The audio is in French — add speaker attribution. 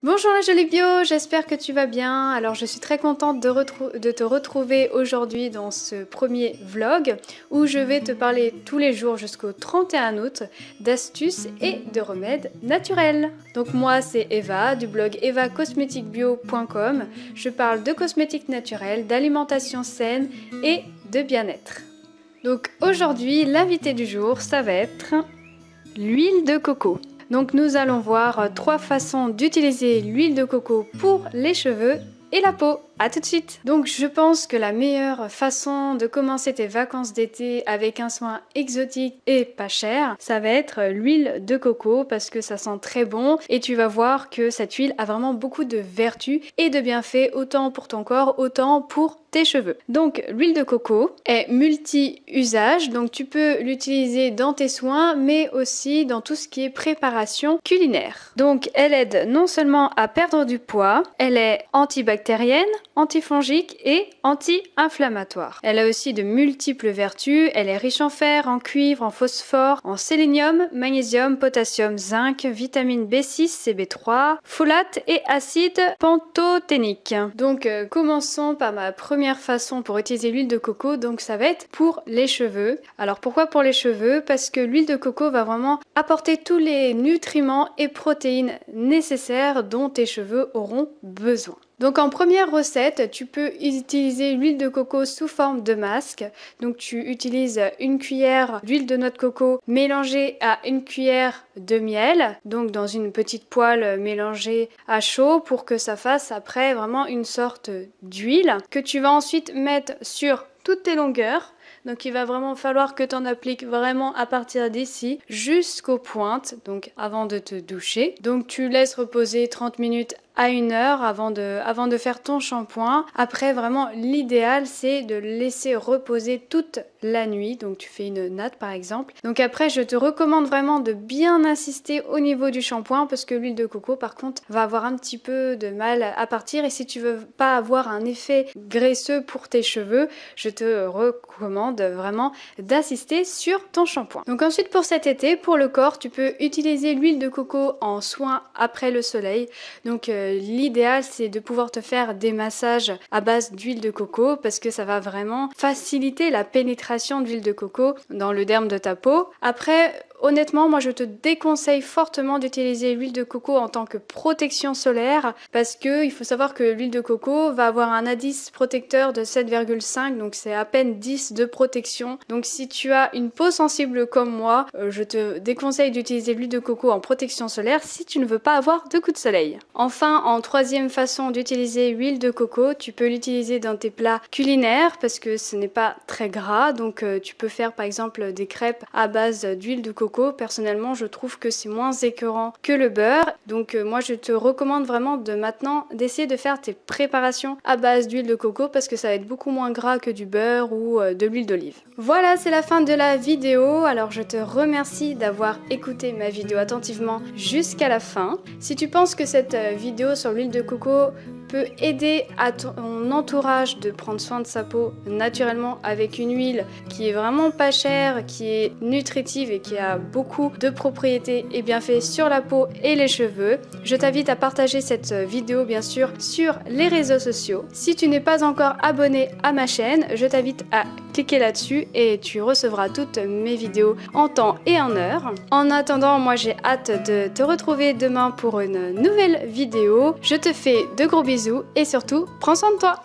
Speaker 1: Bonjour la jolie bio, j'espère que tu vas bien. Alors je suis très contente de te retrouver aujourd'hui dans ce premier vlog où je vais te parler tous les jours jusqu'au 31 août d'astuces et de remèdes naturels. Donc moi c'est Eva du blog evacosmeticbio.com. Je parle de cosmétiques naturels, d'alimentation saine et de bien-être. Donc aujourd'hui l'invité du jour ça va être l'huile de coco. Donc nous allons voir 3 façons d'utiliser l'huile de coco pour les cheveux et la peau. A tout de suite. Donc je pense que la meilleure façon de commencer tes vacances d'été avec un soin exotique et pas cher, ça va être l'huile de coco parce que ça sent très bon et tu vas voir que cette huile a vraiment beaucoup de vertus et de bienfaits autant pour ton corps autant pour tes cheveux. Donc l'huile de coco est multi-usage, donc tu peux l'utiliser dans tes soins mais aussi dans tout ce qui est préparation culinaire. Donc elle aide non seulement à perdre du poids, elle est antibactérienne, antifongique et anti-inflammatoire. Elle a aussi de multiples vertus, elle est riche en fer, en cuivre, en phosphore, en sélénium, magnésium, potassium, zinc, vitamine B6, CB3, folate et acide pantothénique. Donc commençons par ma première façon pour utiliser l'huile de coco, donc ça va être pour les cheveux. Alors pourquoi pour les cheveux? Parce que l'huile de coco va vraiment apporter tous les nutriments et protéines nécessaires dont tes cheveux auront besoin. Donc en première recette, tu peux utiliser l'huile de coco sous forme de masque. Donc tu utilises une cuillère d'huile de noix de coco mélangée à une cuillère de miel, donc dans une petite poêle mélangée à chaud pour que ça fasse après vraiment une sorte d'huile que tu vas ensuite mettre sur toutes tes longueurs. Donc il va vraiment falloir que tu en appliques vraiment à partir d'ici jusqu'aux pointes, donc avant de te doucher. Donc tu laisses reposer 30 minutes à 1 heure avant de faire ton shampoing. Après vraiment l'idéal c'est de laisser reposer toute la nuit, donc tu fais une natte par exemple. Donc après je te recommande vraiment de bien insister au niveau du shampoing parce que l'huile de coco par contre va avoir un petit peu de mal à partir et si tu veux pas avoir un effet graisseux pour tes cheveux, je te recommande vraiment d'insister sur ton shampoing. Donc ensuite pour cet été, pour le corps, tu peux utiliser l'huile de coco en soin après le soleil. Donc l'idéal c'est de pouvoir te faire des massages à base d'huile de coco parce que ça va vraiment faciliter la pénétration d'huile de coco dans le derme de ta peau. Après honnêtement, moi je te déconseille fortement d'utiliser l'huile de coco en tant que protection solaire parce que il faut savoir que l'huile de coco va avoir un indice protecteur de 7,5 donc c'est à peine 10 de protection. Donc si tu as une peau sensible comme moi, je te déconseille d'utiliser l'huile de coco en protection solaire si tu ne veux pas avoir de coups de soleil. Enfin, en troisième façon d'utiliser l'huile de coco, tu peux l'utiliser dans tes plats culinaires parce que ce n'est pas très gras donc tu peux faire par exemple des crêpes à base d'huile de coco. Personnellement je trouve que c'est moins écœurant que le beurre donc moi je te recommande vraiment de maintenant d'essayer de faire tes préparations à base d'huile de coco parce que ça va être beaucoup moins gras que du beurre ou de l'huile d'olive. Voilà, c'est la fin de la vidéo, alors je te remercie d'avoir écouté ma vidéo attentivement jusqu'à la fin. Si tu penses que cette vidéo sur l'huile de coco peut aider à ton entourage de prendre soin de sa peau naturellement avec une huile qui est vraiment pas chère, qui est nutritive et qui a beaucoup de propriétés et bienfaits sur la peau et les cheveux. Je t'invite à partager cette vidéo bien sûr sur les réseaux sociaux. Si tu n'es pas encore abonné à ma chaîne, je t'invite à cliquer là-dessus et tu recevras toutes mes vidéos en temps et en heure. En attendant, moi j'ai hâte de te retrouver demain pour une nouvelle vidéo. Je te fais de gros bisous et surtout, prends soin de toi!